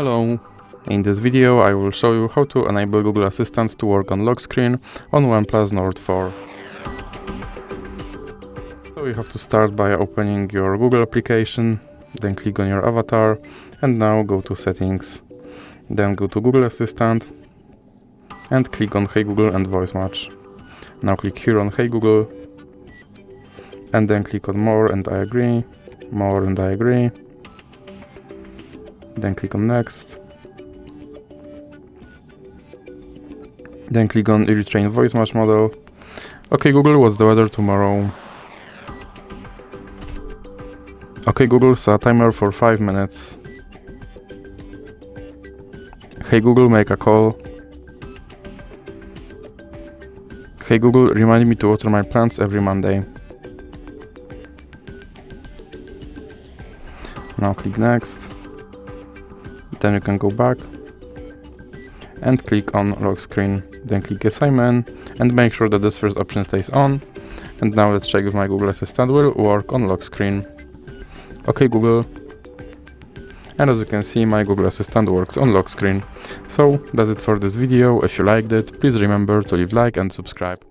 Hello! In this video I will show you how to enable Google Assistant to work on lock screen on OnePlus Nord 4. So you have to start by opening your Google application, then click on your avatar and now go to settings. Then go to Google Assistant and click on Hey Google and voice match. Now click here on Hey Google and then click on More and I agree, More and I agree. Then click on Next. Then click on Retrain Voice Match Model. Okay Google, what's the weather tomorrow? Okay Google, set a timer for 5 minutes. Hey Google, make a call. Hey Google, remind me to water my plants every Monday. Now click Next. Then you can go back and click on lock screen. Then click Assignment and make sure that this first option stays on. And now let's check if my Google Assistant will work on lock screen. Okay Google. And as you can see, my Google Assistant works on lock screen. So that's it for this video. If you liked it, please remember to leave a like and subscribe.